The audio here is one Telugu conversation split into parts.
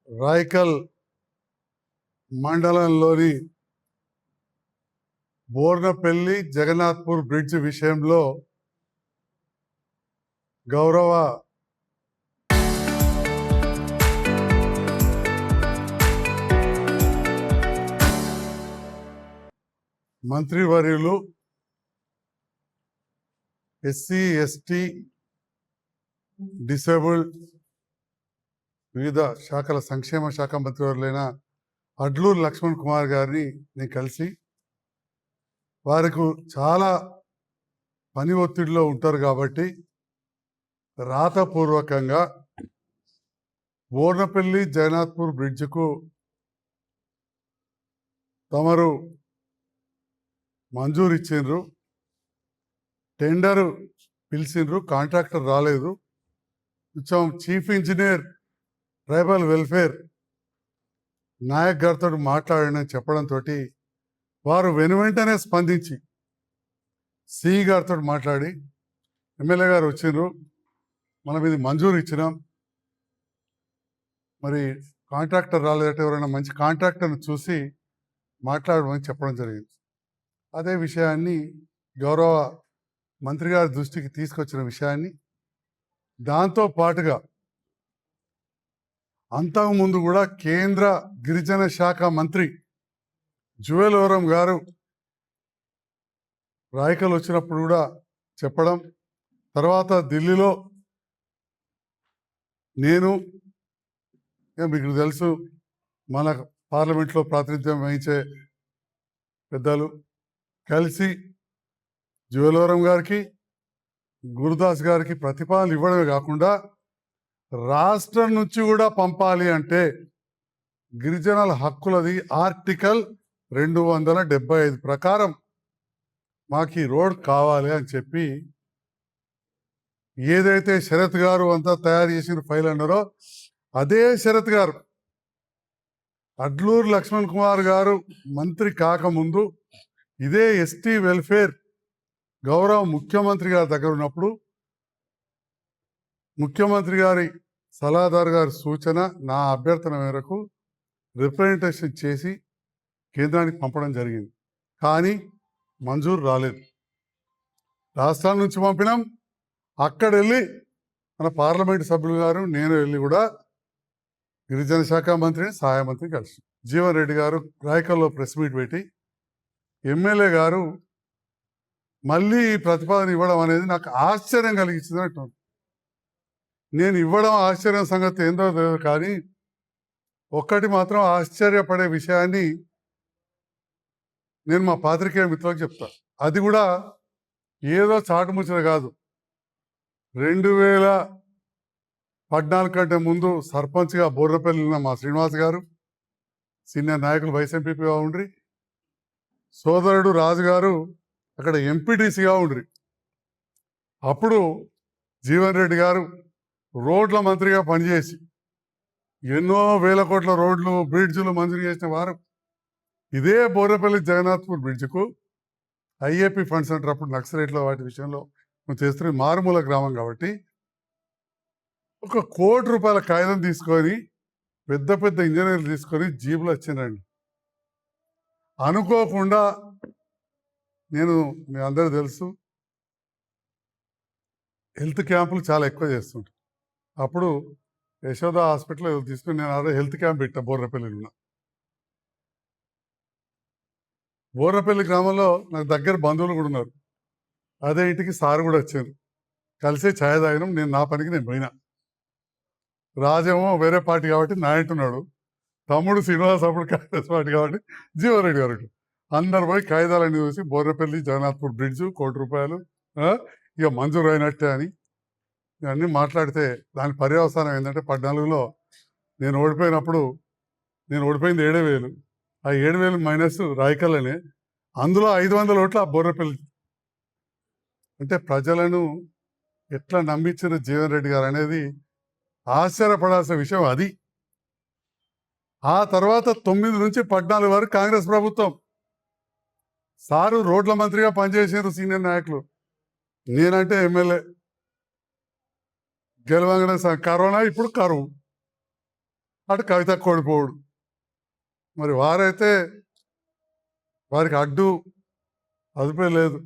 రాయకల్ మండలంలోని బోర్నపల్లి జగన్నాథ్పూర్ బ్రిడ్జ్ విషయంలో గౌరవ మంత్రివర్యులు ఎస్సీ ఎస్టీ డిసేబుల్డ్ వివిధ శాఖల సంక్షేమ శాఖ మంత్రివర్యులైన అడ్లూరు లక్ష్మణ్ కుమార్ గారిని నేను కలిసి వారికి చాలా పని ఒత్తిడిలో ఉంటారు కాబట్టి రాతపూర్వకంగా బోర్నపల్లి జగన్నాథ్పూర్ బ్రిడ్జ్కు తమరు మంజూరు ఇచ్చిండ్రు, టెండరు పిలిచిండ్రు, కాంట్రాక్టర్ రాలేదు. కొంచెం chief engineer tribal welfare Nayak గారితో మాట్లాడని చెప్పడంతో వారు వెనువెంటనే స్పందించి సిఈ గారితో మాట్లాడి ఎమ్మెల్యే గారు వచ్చిండ్రు, మనం ఇది మంజూరు ఇచ్చినాం, మరి కాంట్రాక్టర్ రాలేదంటే ఎవరైనా మంచి కాంట్రాక్టర్ని చూసి మాట్లాడమని చెప్పడం జరిగింది. అదే విషయాన్ని గౌరవ మంత్రి గారి దృష్టికి తీసుకొచ్చిన విషయాన్ని, దాంతో పాటుగా అంతకుముందు కూడా కేంద్ర గిరిజన శాఖ మంత్రి జువెల్ ఓరం గారు రాయకల్ వచ్చినప్పుడు కూడా చెప్పడం, తర్వాత ఢిల్లీలో నేను మీకు తెలుసు మన పార్లమెంట్లో ప్రాతినిధ్యం వహించే పెద్దలు కలిసి జువెల్ ఓరం గారికి గురుదాస్ గారికి ప్రతిపాదనలు ఇవ్వడమే కాకుండా రాష్ట్రం నుంచి కూడా పంపాలి అంటే గిరిజనుల హక్కులది ఆర్టికల్ 275 ప్రకారం మాకు ఈ రోడ్ కావాలి అని చెప్పి ఏదైతే శరత్ గారు అంతా తయారు చేసిన ఫైల్ అన్నారో అదే శరత్ గారు అడ్లూరు లక్ష్మణ్ కుమార్ గారు మంత్రి కాకముందు ఇదే ఎస్టీ వెల్ఫేర్ గౌరవ ముఖ్యమంత్రి గారి దగ్గర ఉన్నప్పుడు ముఖ్యమంత్రి గారి సలహాదారు గారి సూచన, నా అభ్యర్థన మేరకు రిప్రజెంటేషన్ చేసి కేంద్రానికి పంపడం జరిగింది. కానీ మంజూరు రాలేదు. రాష్ట్రాల నుంచి పంపినాం, అక్కడ వెళ్ళి మన పార్లమెంటు సభ్యులు గారు నేను వెళ్ళి కూడా గిరిజన శాఖ మంత్రిని సహాయ మంత్రిని కలిసి జీవన్ రెడ్డి గారు రాయకల్లో ప్రెస్ మీట్ పెట్టి ఎమ్మెల్యే గారు మళ్ళీ ఈ ప్రతిపాదన ఇవ్వడం అనేది నాకు ఆశ్చర్యం కలిగించింది అంటున్నాను. నేను ఇవ్వడం ఆశ్చర్యం సంగతి ఏందో తెలియదు, కానీ ఒక్కటి మాత్రం ఆశ్చర్యపడే విషయాన్ని నేను మా పాత్రికేయ మిత్రులకు చెప్తాను. అది కూడా ఏదో చాటుముచ్చట కాదు. 2014 కంటే ముందు సర్పంచ్గా బోర్నపల్లి ఉన్న మా శ్రీనివాస్ గారు, సీనియర్ నాయకులు వైస్ ఎంపీపీగా ఉండ్రి, సోదరుడు రాజు గారు అక్కడ ఎంపీటీసీగా ఉండ్రి. అప్పుడు జీవన్ రెడ్డి గారు రోడ్ల మంత్రిగా పనిచేసి ఎన్నో వేల కోట్ల రోడ్లు బ్రిడ్జ్లు మంజూరు చేసిన వారు ఇదే బోర్నపల్లి జగన్నాథ్పూర్ బ్రిడ్జ్కు ఐఏపీ ఫండ్స్ అంటారు. అప్పుడు నక్సలైట్లో వాటి విషయంలో మేము చేస్తున్న మారుమూల గ్రామం కాబట్టి 1 కోటి రూపాయల కాగితం తీసుకొని పెద్ద పెద్ద ఇంజనీర్లు తీసుకొని జీబులు వచ్చిందండి. అనుకోకుండా నేను, మీ అందరూ తెలుసు, హెల్త్ క్యాంపులు చాలా ఎక్కువ చేస్తుంటాను. అప్పుడు యశోద హాస్పిటల్ తీసుకుని నేను అదే హెల్త్ క్యాంప్ పెట్టా బోర్నపల్లిలో. బోర్నపల్లి గ్రామంలో నాకు దగ్గర బంధువులు కూడా ఉన్నారు. అదే ఇంటికి సార్ కూడా వచ్చారు, కలిసే ఛాయ్ తాగినాం. నేను నా పనికి నేను పోయినా. రాజేమో వేరే పార్టీ కాబట్టి నా ఇంటున్నాడు, తమ్ముడు శ్రీనివాస్ అప్పుడు కాంగ్రెస్ పార్టీ కాబట్టి జీవన్ రెడ్డి గారు. అందరు పోయి కాగితాలన్నీ చూసి బోర్నపల్లి జగన్నాథ్పూర్ బ్రిడ్జ్ 1 కోటి రూపాయలు ఇక మంజూరు అయినట్టే అని ఇవన్నీ మాట్లాడితే దాని పర్యవసానం ఏంటంటే 14లో నేను ఓడిపోయినప్పుడు, నేను ఓడిపోయింది 7,000, ఆ 7,000 మైనస్ రాయకల్లనే, అందులో 500 ఓట్లు ఆ బోర్నపల్లి. అంటే ప్రజలను ఎట్లా నమ్మించిన జీవన్ రెడ్డి గారు అనేది ఆశ్చర్యపడాల్సిన విషయం. అది ఆ తర్వాత 9 నుంచి 14 వరకు కాంగ్రెస్ ప్రభుత్వం, సారు రోడ్ల మంత్రిగా పనిచేసారు సీనియర్ నాయకులు, నేనంటే ఎమ్మెల్యే. గెలవంగానే కరోనా, ఇప్పుడు కరువు. అటు కవిత కోడిపోవుడు. మరి వారైతే వారికి అడ్డు అదుపే లేదు.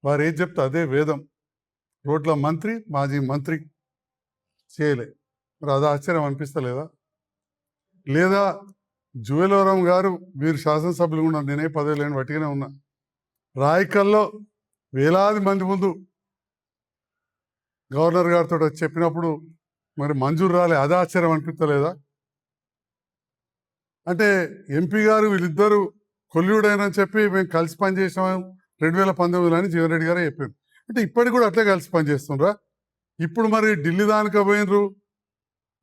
వారు ఏది చెప్తే అదే వేదం. రోడ్ల మంత్రి, మాజీ మంత్రి చేయలే. మరి అది ఆశ్చర్యం అనిపిస్తలేదా? లేదా జువెలవరం గారు వీరు శాసనసభ్యులు ఉన్నారు, నేనే పదవిలేని వట్టిగానే ఉన్నా. రాయకల్లో వేలాది మంది ముందు గవర్నర్ గారితో వచ్చి చెప్పినప్పుడు మరి మంజూరు రాలే, అది ఆశ్చర్యం అనిపించలేదా? అంటే ఎంపీ గారు వీళ్ళిద్దరూ కొల్లుడైనని చెప్పి మేము కలిసి పనిచేసాం 2019 అని జీవన్ రెడ్డి గారే చెప్పారు. అంటే ఇప్పటికి కూడా అట్లే కలిసి పనిచేస్తుండ్రా? ఇప్పుడు మరి ఢిల్లీ దానికి పోయినరు,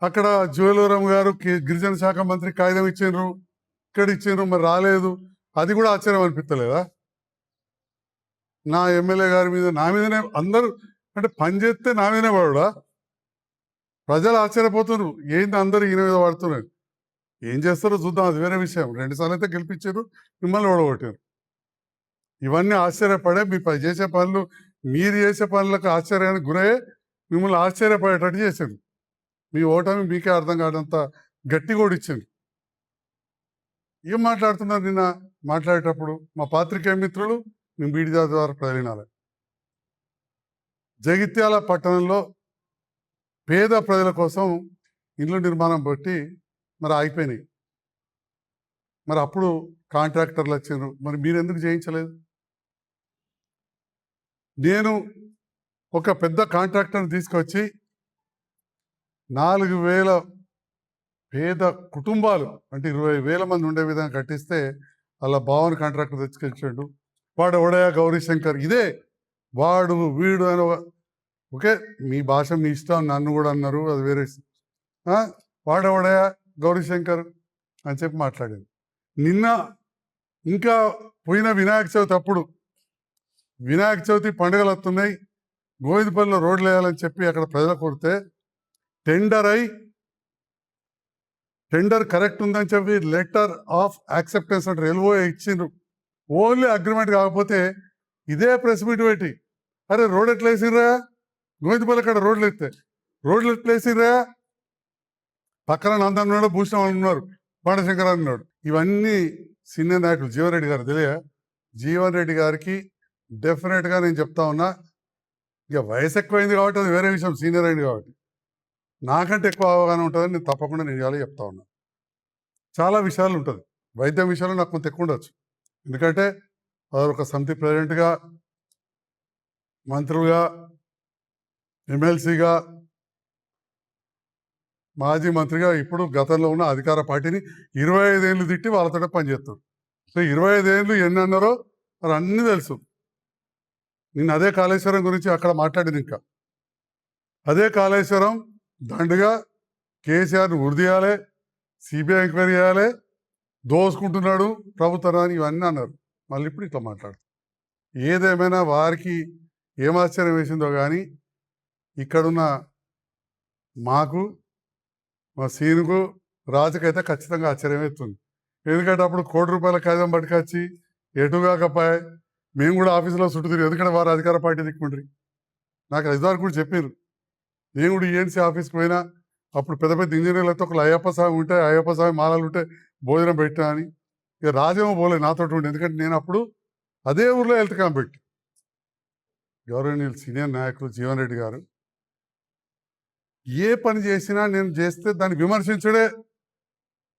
అక్కడ జువెలవరం గారు గిరిజన శాఖ మంత్రి కాగితం ఇచ్చిండ్రు, ఇక్కడ ఇచ్చిండ్రు, మరి రాలేదు. అది కూడా ఆశ్చర్యం అనిపించలేదా? నా ఎమ్మెల్యే గారి మీద, నా మీదనే అందరూ అంటే పని చేస్తే నా మీదనే పడుడా? ప్రజలు ఆశ్చర్యపోతున్నారు, ఏంటి అందరూ ఈయన మీద పడుతున్నారు. ఏం చేస్తారో చూద్దాం, అది వేరే విషయం. 2 సార్లు అయితే గెలిపించారు, మిమ్మల్ని ఓడగొట్టారు. ఇవన్నీ ఆశ్చర్యపడే మీ చేసే పనులు, మీరు చేసే పనులకు ఆశ్చర్యానికి గురయ్యే మిమ్మల్ని ఆశ్చర్యపడేటట్టు చేశారు. మీ ఓటమి మీకే అర్థం కాదంత గట్టి కూడా ఇచ్చింది. ఏం మాట్లాడుతున్నారు నిన్న మాట్లాడేటప్పుడు? మా పాత్రికేయ మిత్రులు మీ మీడియా ద్వారా ప్రయాణాలు. జగిత్యాల పట్టణంలో పేద ప్రజల కోసం ఇల్లు నిర్మాణం బట్టి మరి ఆగిపోయినాయి. మరి అప్పుడు కాంట్రాక్టర్లు వచ్చారు, మరి మీరు ఎందుకు చేయించలేదు? నేను ఒక పెద్ద కాంట్రాక్టర్ని తీసుకొచ్చి 4,000 పేద కుటుంబాలు అంటే 20,000 మంది ఉండే విధంగా కట్టిస్తే అలా భావన కాంట్రాక్టర్ తెచ్చుకొచ్చాడు. వాడు ఒడయ గౌరీశంకర్, ఇదే వాడు వీడు అని ఓకే, మీ భాష మీ ఇష్టం, నన్ను కూడా అన్నారు, అది వేరే. వాడవడయ గౌరీశంకర్ అని చెప్పి మాట్లాడారు. నిన్న ఇంకా పోయిన వినాయక చవితి అప్పుడు, వినాయక చవితి పండుగలు వస్తున్నాయి, గోవిందపల్లిలో రోడ్లు వేయాలని చెప్పి అక్కడ ప్రజలు కొడితే టెండర్ కరెక్ట్ ఉందని చెప్పి లెటర్ ఆఫ్ యాక్సెప్టెన్స్ అంటే ఎల్ఓఏ ఇచ్చిండ్రు. ఓన్లీ అగ్రిమెంట్ కాకపోతే ఇదే ప్రెస్ మీట్ పెట్టి, అరే రోడ్ ఎట్లా వేసిర్రా, గోవిందపల్లి అక్కడ రోడ్లు ఎట్లా వేసిర్రా, పక్కన నందన్ ఉన్నాడు, భూషణం ఉన్నారు, పాండశంకర్ అన్నాడు. ఇవన్నీ సీనియర్ నాయకులు. జీవన్ రెడ్డి గారు తెలియ, జీవన్ రెడ్డి గారికి డెఫినెట్గా నేను చెప్తా ఉన్నా, ఇక వయసు ఎక్కువైంది కాబట్టి అది వేరే విషయం, సీనియర్ అయింది కాబట్టి నాకంటే ఎక్కువ అవగాహన ఉంటుందని నేను తప్పకుండా నేను ఇవాళ చెప్తా ఉన్నా. చాలా విషయాలు ఉంటుంది, వైద్యం విషయాలు నాకు కొంత ఎక్కువ ఉండొచ్చు, ఎందుకంటే ఒక సమితి ప్రెసిడెంట్గా, మంత్రులుగా, ఎమ్మెల్సీగా, మాజీ మంత్రిగా, ఇప్పుడు గతంలో ఉన్న అధికార పార్టీని 25 ఏళ్ళు తిట్టి వాళ్ళతో పనిచేస్తారు. సో 25 ఏళ్ళు ఎన్ని అన్నారో మరి అన్నీ తెలుసు. నేను అదే కాళేశ్వరం గురించి అక్కడ మాట్లాడింది. ఇంకా అదే కాళేశ్వరం దండుగా కేసీఆర్ని ఉరిదీయాలి, సిబిఐ ఎంక్వైరీ చేయాలి, దోసుకుంటున్నాడు ప్రభుత్వాన్ని, ఇవన్నీ అన్నారు. మళ్ళీ ఇప్పుడు ఇట్లా మాట్లాడు. ఏదేమైనా వారికి ఏం ఆశ్చర్యం వేసిందో కానీ ఇక్కడున్న మాకు, మా సీనుకు, రాజుకైతే ఖచ్చితంగా ఆశ్చర్యం అవుతుంది. ఎందుకంటే అప్పుడు ₹1,00,00,000 కాగితం పట్టుకొచ్చి ఎటుగాకపోయా మేము కూడా ఆఫీసులో చుట్టూ తిరిగి, ఎందుకంటే వారు అధికార పార్టీ దిక్కుండ్రి. నాకు ఇదివరకు కూడా చెప్పారు, నేను కూడా ఈఎన్సీ ఆఫీస్కి పోయినా అప్పుడు పెద్ద పెద్ద ఇంజనీర్లతో ఒకళ్ళు అయ్యప్ప స్వామి ఉంటే, అయ్యప్ప స్వామి మాలలు ఉంటే భోజనం పెట్టా అని. ఇక రాజేమో పోలేదు నాతో ఉండే, ఎందుకంటే నేను అప్పుడు అదే ఊర్లో హెల్త్ క్యాంప్ పెట్టి. గౌరవనీయులు సీనియర్ నాయకులు జీవన్ రెడ్డి గారు ఏ పని చేసినా నేను చేస్తే దాన్ని విమర్శించడే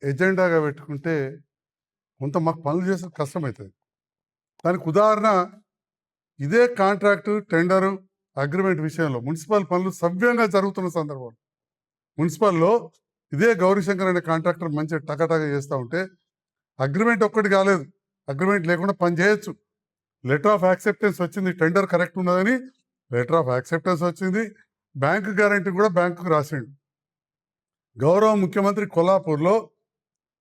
ఎజెండాగా పెట్టుకుంటే కొంత మాకు పనులు చేసే కష్టమవుతుంది. దానికి ఉదాహరణ ఇదే కాంట్రాక్టు, టెండరు, అగ్రిమెంట్ విషయంలో మున్సిపల్ పనులు సవ్యంగా జరుగుతున్న సందర్భంలో మున్సిపల్లో ఇదే గౌరీశంకర్ అనే కాంట్రాక్టర్ మంచిగా టకాటగా చేస్తూ ఉంటే అగ్రిమెంట్ ఒక్కటి కాలేదు, అగ్రిమెంట్ లేకుండా పని చేయొచ్చు. లెటర్ ఆఫ్ యాక్సెప్టెన్స్ వచ్చింది, టెండర్ కరెక్ట్ ఉన్నదని లెటర్ ఆఫ్ యాక్సెప్టెన్స్ వచ్చింది, బ్యాంకు గ్యారంటీ కూడా బ్యాంకుకు రాసిండు. గౌరవ ముఖ్యమంత్రి కొల్లాపూర్లో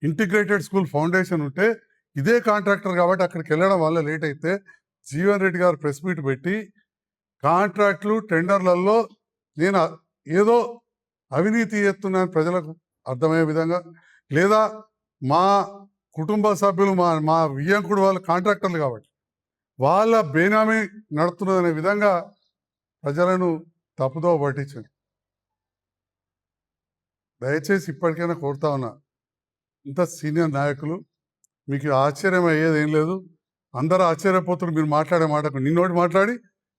ఇంటిగ్రేటెడ్ స్కూల్ ఫౌండేషన్ ఉంటే ఇదే కాంట్రాక్టర్ కాబట్టి అక్కడికి వెళ్ళడం వల్ల లేట్ అయితే జీవన్ రెడ్డి గారు ప్రెస్ మీట్ పెట్టి కాంట్రాక్టులు, టెండర్లలో నేను ఏదో అవినీతి చేస్తున్నాను ప్రజలకు అర్థమయ్యే విధంగా, లేదా మా కుటుంబ సభ్యులు, మా వియ్యంకుడు వాళ్ళు కాంట్రాక్టర్లు కాబట్టి వాళ్ళ బేనామీ నడుతున్నదనే విధంగా ప్రజలను తప్పుదో పట్టించారు. దయచేసి ఇప్పటికైనా కోరుతా ఉన్నా, ఇంత సీనియర్ నాయకులు, మీకు ఆశ్చర్యం అయ్యేది ఏం లేదు. అందరూ ఆశ్చర్యపోతున్నారు మీరు మాట్లాడే మాటకు. నిన్నోటి మాట్లాడి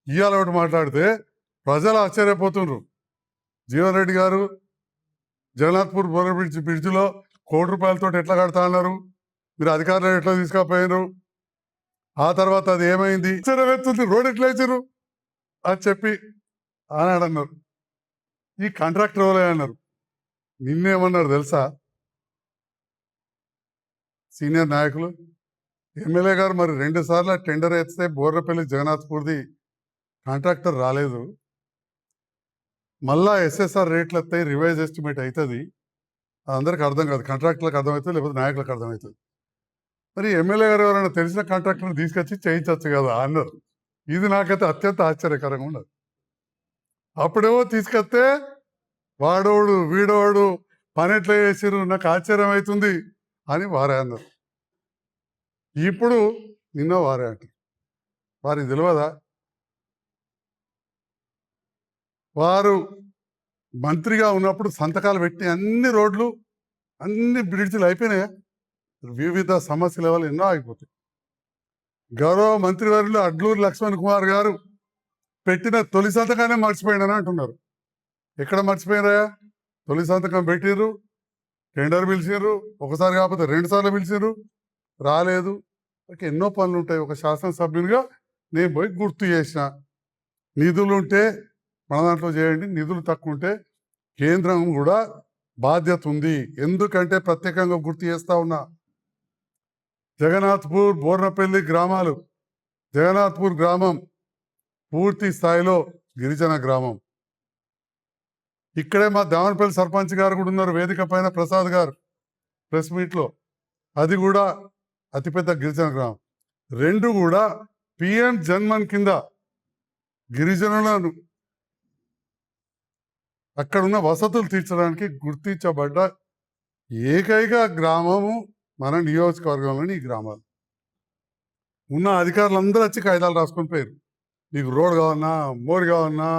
ఇవాళ ఒకటి మాట్లాడితే ప్రజలు ఆశ్చర్యపోతున్నారు. జీవన్ రెడ్డి గారు జగన్నాథ్పూర్ బోర్నర్ బ్రిడ్జిలో ₹1 కోటి ఎట్లా కడతా అన్నారు, మీరు అధికారులు ఎట్లా తీసుకపోయారు, ఆ తర్వాత అది ఏమైంది, ఆశ్చర్యమవుతుంది, రోడ్ ఎట్లా వేసారు అని చెప్పి ఆనాడు అన్నారు. ఈ కాంట్రాక్టర్ వాళ్ళే అన్నారు. నిన్నేమన్నారు తెలుసా సీనియర్ నాయకులు, ఎమ్మెల్యే గారు మరి 2 సార్లు టెండర్ వేస్తే బోర్నపల్లి జగన్నాథ్పూర్ది కాంట్రాక్టర్ రాలేదు, మళ్ళా ఎస్ఎస్ఆర్ రేట్లు వస్తాయి, రివైజ్ ఎస్టిమేట్ అవుతుంది, అందరికి అర్థం కాదు, కాంట్రాక్టర్లకు అర్థమవుతుంది లేకపోతే నాయకులకు అర్థమవుతుంది. మరి ఎమ్మెల్యే గారు ఎవరైనా తెలిసిన కాంట్రాక్టర్ని తీసుకొచ్చి చేయించవచ్చు కదా అన్నారు. ఇది నాకైతే అత్యంత ఆశ్చర్యకరంగా ఉన్నది. అప్పుడేమో తీసుకొస్తే వాడోడు వీడోడు పని ఎట్లా చేసిరు, నాకు ఆశ్చర్యం అవుతుంది అని వారే అన్నారు. ఇప్పుడు నిన్న వారే అంటారు. వారికి తెలియదా, వారు మంత్రిగా ఉన్నప్పుడు సంతకాలు పెట్టి అన్ని రోడ్లు అన్ని బ్రిడ్జిలు అయిపోయినాయా? వివిధ సమస్యల వల్ల ఎన్నో ఆగిపోతాయి. గౌరవ మంత్రివర్యులు అడ్లూరు లక్ష్మణ్ కుమార్ గారు పెట్టిన తొలి సంతకాన్ని మర్చిపోయిందని అంటున్నారు. ఎక్కడ మర్చిపోయినరా? తొలి సంతకం పెట్టిర్రు, టెండర్ పిలిచిర్రు, ఒకసారి కాకపోతే 2 సార్లు పిలిచిర్రు, రాలేదు. ఎన్నో పనులు ఉంటాయి. ఒక శాసనసభ్యునిగా నేను పోయి గుర్తు చేసిన, నిధులు ఉంటే మన దాంట్లో చేయండి, నిధులు తక్కువ ఉంటే కేంద్రం కూడా బాధ్యత ఉంది. ఎందుకంటే ప్రత్యేకంగా గుర్తు చేస్తా ఉన్నా, జగన్నాథ్పూర్ బోర్నపల్లి గ్రామాలు, జగన్నాథ్పూర్ గ్రామం పూర్తి స్థాయిలో గిరిజన గ్రామం. ఇక్కడే మా దేవనపల్లి సర్పంచ్ గారు కూడా ఉన్నారు వేదిక పైన, ప్రసాద్ గారు ప్రెస్ మీట్లో, అది కూడా అతిపెద్ద గిరిజన గ్రామం. 2 కూడా పిఎం జన్మన్ కింద గిరిజనులను అక్కడున్న వసతులు తీర్చడానికి గుర్తించబడ్డ ఏకైక గ్రామము మన నియోజకవర్గంలోని ఈ గ్రామాలు. ఉన్న అధికారులందరూ వచ్చి కాగితాలు రాసుకొని పోయారు. నీకు రోడ్ కావన్నా, మోరు కావన్నా,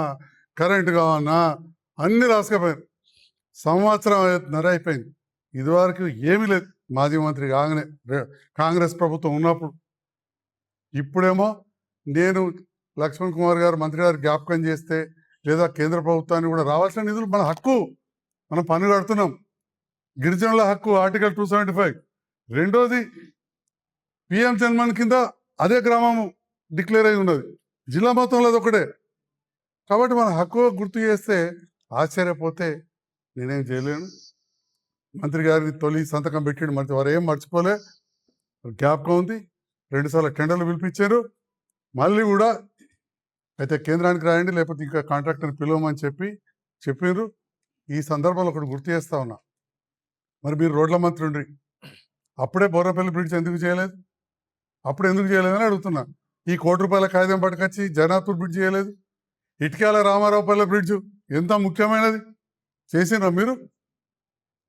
కరెంటు కావన్నా అన్ని రాసుకపోయారు. సంవత్సరం అయిపోయింది, ఇదివరకు ఏమీ లేదు. మాజీ మంత్రి కాగానే కాంగ్రెస్ ప్రభుత్వం ఉన్నప్పుడు. ఇప్పుడేమో నేను లక్ష్మణ్ కుమార్ గారు మంత్రి గారు జ్ఞాపకం చేస్తే, లేదా కేంద్ర ప్రభుత్వాన్ని కూడా రావాల్సిన నిధులు మన హక్కు, మనం పన్ను కడుతున్నాం, గిరిజనుల హక్కు ఆర్టికల్ 275. రెండోది పిఎం జన్మన్ కింద అదే గ్రామము డిక్లేర్ అయి ఉన్నది, జిల్లా మొత్తంలో అది ఒకటే. కాబట్టి మన హక్కు గుర్తు చేస్తే ఆశ్చర్యపోతే నేనేం చేయలేను. మంత్రి గారిని తొలి సంతకం పెట్టాడు, మరి వారు ఏం మర్చిపోలే, జ్ఞాపకం ఉంది. 2 సార్లు టెండర్లు పిలిపించారు, మళ్ళీ కూడా అయితే కేంద్రానికి రాయండి లేకపోతే ఇంకా కాంట్రాక్టర్ని పిలవమని చెప్పారు. ఈ సందర్భంలో ఒకటి గుర్తు చేస్తా ఉన్నా, మరి మీరు రోడ్ల మంత్రి ఉండ్రి, అప్పుడే బోర్నపల్లి బ్రిడ్జ్ ఎందుకు చేయలేదు, అప్పుడు ఎందుకు చేయలేదని అడుగుతున్నా. ఈ ₹1 కాగితం పట్టుకొచ్చి జగన్నాథ్పూర్ బ్రిడ్జ్ చేయలేదు. ఇటికాల రామారావుపల్లి బ్రిడ్జ్ ఎంత ముఖ్యమైనది, చేసినా మీరు?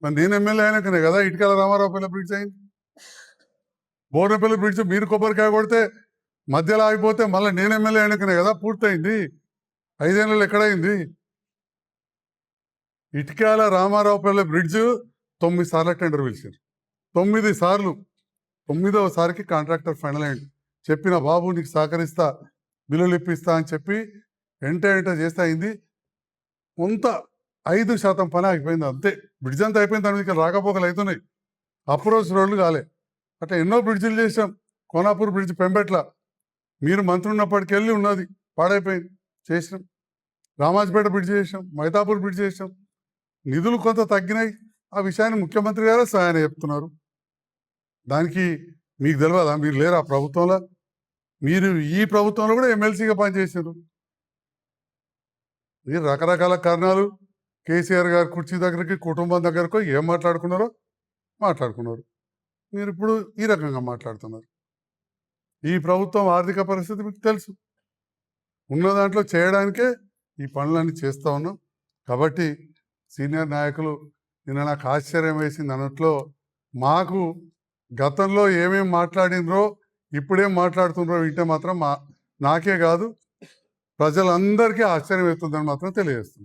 మరి నేను ఎమ్మెల్యే అయినాకనే కదా ఇటికాల రామారావుపల్లి బ్రిడ్జ్ అయింది. బోర్నపల్లి బ్రిడ్జ్ మీరు కొబ్బరికాయ కొడితే మధ్యలో ఆగిపోతే మళ్ళీ నేను ఎమ్మెల్యే అయినాకనే కదా పూర్తయింది. 5 ఏళ్ళు ఎక్కడైంది? ఇటికాల రామారావుపల్లి బ్రిడ్జ్ 9 సార్లు టెండర్ పిలిచారు, 9 సార్లు. 9వ సారికి కాంట్రాక్టర్ ఫైనల్ అయ్యింది. చెప్పిన బాబు నీకు సహకరిస్తా, బిల్లులు ఇప్పిస్తా అని చెప్పి ఎంట చేస్తే అయింది. కొంత 5% పని ఆగిపోయింది అంతే. బ్రిడ్జ్ అంతా అయిపోయింది, దాని మీద రాకపోకలు అవుతున్నాయి, అప్రోచ్ రోడ్లు కాలే. అట్లా ఎన్నో బ్రిడ్జిలు చేసాం. కోనాపూర్ బ్రిడ్జ్ పెంబెట్ల మీరు మంత్రి ఉన్నప్పటికెళ్ళి ఉన్నది, పాడైపోయింది, చేసినాం. రామాజపేట బ్రిడ్జ్ చేసాం, మైతాపూర్ బ్రిడ్జ్ చేసాం. నిధులు కొంత తగ్గినాయి, ఆ విషయాన్ని ముఖ్యమంత్రి గారే స్వయాన్ని చెప్తున్నారు. దానికి మీకు తెలియదా? మీరు లేరు ఆ ప్రభుత్వంలో, మీరు ఈ ప్రభుత్వంలో కూడా ఎమ్మెల్సీగా పనిచేసారు. మీరు రకరకాల కారణాలు, కేసీఆర్ గారి కుర్చీ దగ్గరికి కుటుంబం దగ్గరకు ఏం మాట్లాడుకున్నారో మాట్లాడుకున్నారు. మీరు ఇప్పుడు ఈ రకంగా మాట్లాడుతున్నారు. ఈ ప్రభుత్వం ఆర్థిక పరిస్థితి మీకు తెలుసు, ఉన్న దాంట్లో చేయడానికే ఈ పనులన్నీ చేస్తూ ఉన్నాం. కాబట్టి సీనియర్ నాయకులు నిన్న నాకు ఆశ్చర్యం వేసింది అన్నట్లో, మాకు గతంలో ఏమేమి మాట్లాడినరో ఇప్పుడేం మాట్లాడుతున్నారో వింటే మాత్రం నాకే కాదు ప్రజలందరికీ ఆశ్చర్యం అవుతుందని మాత్రం తెలియజేస్తుంది.